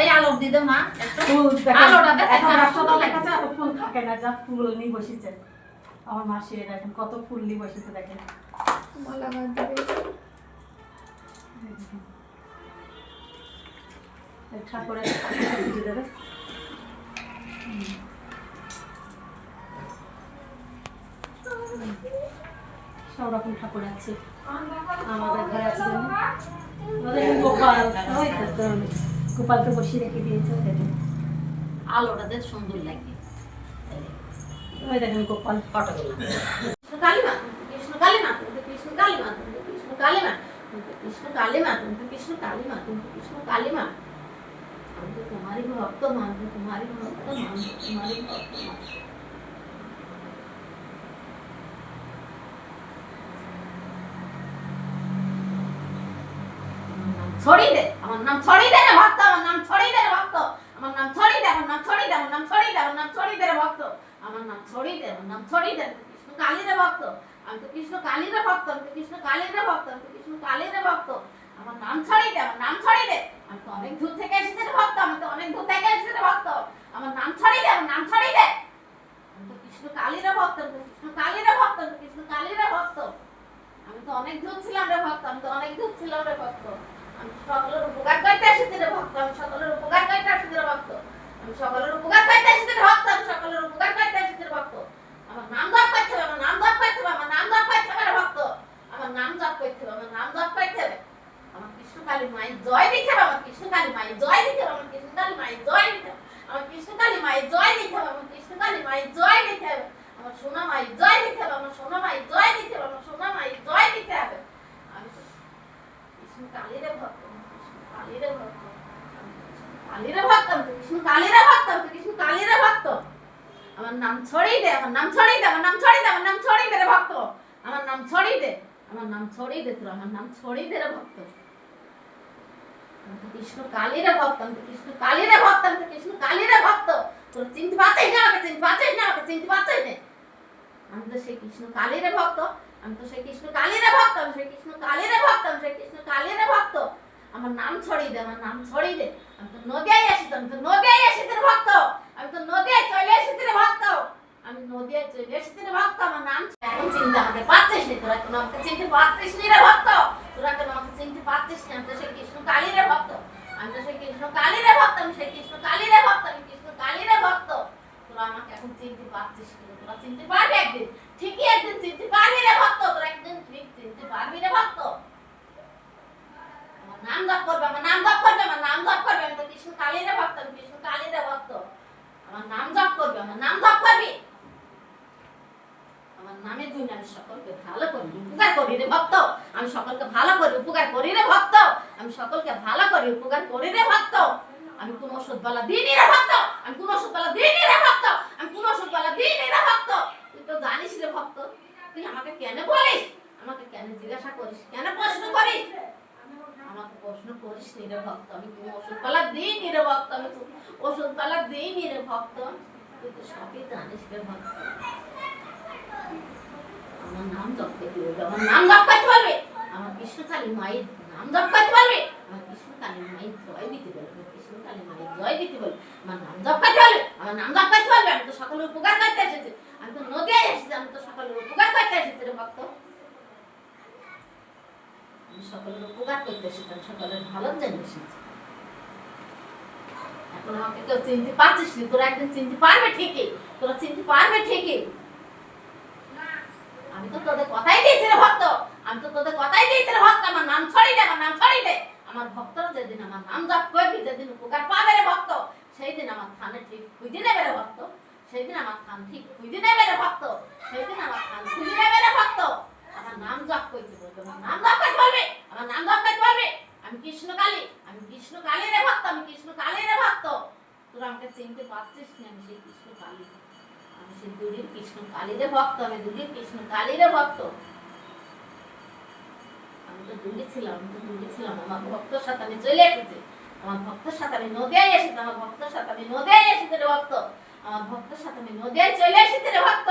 এই আলো দিদে মা ফুল আলোটা দেখে এখন রাস্তাটা দেখাচ্ছে এত ফুল থাকে না, যা ফুল নিয়ে বসেছে আমার মাসি। দেখেন কত ফুল নিয়ে বসেছে, দেখেন মালা বাঁধবে। ঠাকুরের পুজো দেবে। সব রকম ঠাকুর আছে আমাদের ঘরে আছে। গোপাল, গোপালকে বসিয়ে রেখে দিয়েছে। দেখেন আলোটা দেখ সুন্দর লাগে। ওই দেখেন গোপাল ফটোগুলো কালিমা কৃষ্ণ কালিমা কৃষ্ণ কালিমা কৃষ্ণ কালিমা কৃষ্ণ কালিমা কৃষ্ণ কালিমা কৃষ্ণ কালিমা। আমি তো তোমারই ভক্ত মানব, তোমারই ভক্ত মানব, তোমারই ভক্ত মানব। ছড়িয়ে দে আমার নাম, ছড়িয়ে দে রে ভক্ত, আমার নাম ছড়িয়ে দে রে ভক্ত, আমার নাম ছড়িয়ে দে, আমার নাম ছড়িয়ে দে, আমার নাম ছড়িয়ে দে, আমার নাম ছড়িয়ে দে রে ভক্ত, আমার নাম ছড়িয়ে দে, আমার নাম ছড়িয়ে দে। কৃষ্ণ কালীর ভক্ত, আমি তো কৃষ্ণ কালীর ভক্ত, আমি তো কৃষ্ণ কালীর ভক্ত, আমি তো কৃষ্ণ কালীর ভক্ত, আমার নাম ছড়িয়ে দে, আমার নাম ছড়িয়ে দে। আমি তো অনেক দূর থেকে এসেছি রে ভক্ত, আমি তো অনেক দূর থেকে এসেছি রে ভক্ত, আমার নাম ছড়িয়ে দে, আমার নাম ছড়িয়ে দে। আমি তো কৃষ্ণ কালীর ভক্ত, আমি তো কৃষ্ণ কালীর ভক্ত, আমি তো কৃষ্ণ কালীর ভক্ত। আমি তো অনেক দূর ছিলাম রে ভক্ত, আমি তো অনেক দূর ছিলাম রে ভক্ত। আমি সকলের উপকার করতে এসেছি রে ভক্ত, আমি সকলের উপকার করতে এসেছি রে ভক্ত, আমি সকলের উপকার করতে এসেছি রে ভক্ত, আমি সকলের উপকার করতে এসেছি রে ভক্ত। আমার নাম জপ করতে হবে, আমার নাম জপ করতে হবে, আমার নাম জপ করতে হবে রে ভক্ত, আমার নাম জপ করতে হবে, আমার নাম জপ করতে হবে। আমার কৃষ্ণ কালী মায়ের জয় দিতে হবে, আমার কৃষ্ণ কালী মায়ের জয় দিতে হবে, আমার কৃষ্ণ কালী মায়ের জয় দিতে হবে, আমার কৃষ্ণ কালী মায়ের জয় দিতে হবে, আমার কৃষ্ণ কালী মায়ের জয় দিতে হবে, আমার সোনা মায়ের জয় দিতে হবে, আমার সোনা মায়ের জয় দিতে হবে, আমার সোনা মায়ের জয় দিতে হবে। আমি কৃষ্ণ কালীর ভক্ত, কালীর ভক্ত, কালীর ভক্ত, কৃষ্ণ কালীর ভক্ত, কৃষ্ণ কালীর ভক্ত। আমার নাম ছড়িয়ে দে, আমার নাম ছড়িয়ে দে, আমার নাম ছড়িয়ে দে, আমার নাম ছড়িয়ে দে রে ভক্ত, আমার নাম ছড়িয়ে দে, আমার নাম ছড়িয়ে দে তোর, আমার নাম ছড়িয়ে দে রে ভক্ত। আমি তো কৃষ্ণ কালীর ভক্ত, আমি তো কৃষ্ণ কালীর ভক্ত, আমি তো কৃষ্ণ কালীর ভক্ত। তোর চিনতে পারছিস না আমাকে, চিনতে পারছিস না আমাকে, চিনতে পারছিস না। আমি তো সেই কৃষ্ণ কালীর ভক্ত, আমি তো সেই কৃষ্ণ কালীর ভক্ত, আমি সেই কৃষ্ণ কালীর ভক্ত, আমি সেই কৃষ্ণ কালীর ভক্ত। আমার নাম ছড়িয়ে দে, আমার নাম ছড়িয়ে দে। আমি তো নদিয়ায় এসেছি, আমি তো নদিয়ায় এসেছি রে ভক্ত, আমি তো নদিয়ায় চলে এসেছি রে ভক্ত, আমি নদিয়ায় চলে এসেছি রে ভক্ত। আমার নাম এখন চিনতে আমাকে পারছিস না, তোরা এখন আমাকে চিনতে পারছিস নি রে ভক্ত, তোরা এখন আমাকে চিনতে পারছিস না। আমি তো সেই কৃষ্ণ কালীর ভক্ত, আমি তো সেই কৃষ্ণ কালীর ভক্ত, আমি সেই কৃষ্ণ কালীর ভক্ত, আমি কৃষ্ণ কালীর ভক্ত। তোরা আমাকে এখন চিনতে পারছিস না, তোরা চিনতে পারবি একদিন, ঠিকই একদিন চিনতে পারবি রে ভক্ত, তোরা একদিন ঠিক চিনতে পারবি রে ভক্ত। আমার নাম জপ করবে, আমার নাম জপ করবে, আমার নাম জপ করবে। আমি তো কৃষ্ণ কালীর ভক্ত, আমি কৃষ্ণ কালীর ভক্ত। আমার নাম জপ করবে, আমার নাম জপ করবি। আমার নামে গুণ আমি সকলকে ভালো করি, উপকার করি রে ভক্ত, আমি সকলকে ভালো করি, উপকার করি রে ভক্ত, আমি সকলকে ভালো করি, উপকার করি রে ভক্ত। আমি কোন ওষুধ বালা দিইনি রে ভক্ত, আমি কোন ওষুধ বালা দিইনি রে ভক্ত, আমি কোন ওষুধ বালা দিইনি রে ভক্ত। তুই তো জানিস রে ভক্ত, তুই আমাকে কেন বলিস, আমাকে কেন জিজ্ঞাসা করিস, কেন প্রশ্ন করিস, আমাকে প্রশ্ন করিস নি রে ভক্ত। আমি কোন ওষুধ পালা দিইনি রে ভক্ত, আমি ওষুধ পালা দিইনি রে ভক্ত, তুই তো সবই জানিস রে ভক্ত। আমার নাম জপ করতে বলবে, আমার নাম জপ করতে বলবে, আমার কৃষ্ণ কালী মায়ের নাম জপ করতে বলবে, আমার কৃষ্ণ কালী মায়ের জয় দিতে বলবে, কৃষ্ণ কালী মায়ের জয় দিতে বলবে, আমার নাম জপ করতে বলবে, আমার নাম জপ করতে বলবে। আমি তো সকলের উপকার করতে এসেছি, আমি তো নদিয়ায় এসেছি, আমি তো সকলের উপকার করতে এসেছি রে ভক্ত, আমি সকলের উপকার করতে এসেছি, আমি সকলের ভালো জন্য এসেছি। এখন আমাকে কেউ চিনতে পারছিস না, তোরা একদিন চিনতে পারবে ঠিকই, তোরা চিনতে পারবে ঠিকই। আমি তো তোদের কথাই দিয়েছি রে ভক্ত, আমি তো তোদের কথাই দিয়েছি রে ভক্ত, আমার নাম ছড়িয়ে দে, আমার নাম ছড়িয়ে দে। আমার ভক্তরা যেদিন আমার নাম জপ করবি, যেদিন উপকার পাবে রে ভক্ত, সেই দিন আমার থানে ঠিক খুঁজে নেবে রে ভক্ত, সেই দিন আমার থান ঠিক খুঁজে নেবে রে ভক্ত, সেই দিন আমার থান খুঁজে নেবে রে ভক্ত। আমার নাম জপ করতে বলবে, আমার নাম জপ করতে বলবে, আমার নাম জপ করতে বলবে। আমি কৃষ্ণ কালী, আমি কৃষ্ণ কালী রে ভক্ত, আমি কৃষ্ণ কালী রে ভক্ত। তোরা আমাকে চিনতে পারছিস না, আমি সেই কৃষ্ণ কালী, আমি সেই দুলির কৃষ্ণ কালীর ভক্ত, আমি দুলির কৃষ্ণ কালীর ভক্ত। আমি তো দুলি ছিলাম, আমি তো দুলি ছিলাম, আমার ভক্তর সাথে আমি চলে এসেছি, আমার ভক্তর সাথে আমি নদিয়ায় এসেছি, আমার ভক্তর সাথে আমি নদিয়ায় এসেছি রে ভক্ত, আমার ভক্তর সাথে আমি নদিয়ায় চলে এসেছি রে ভক্ত।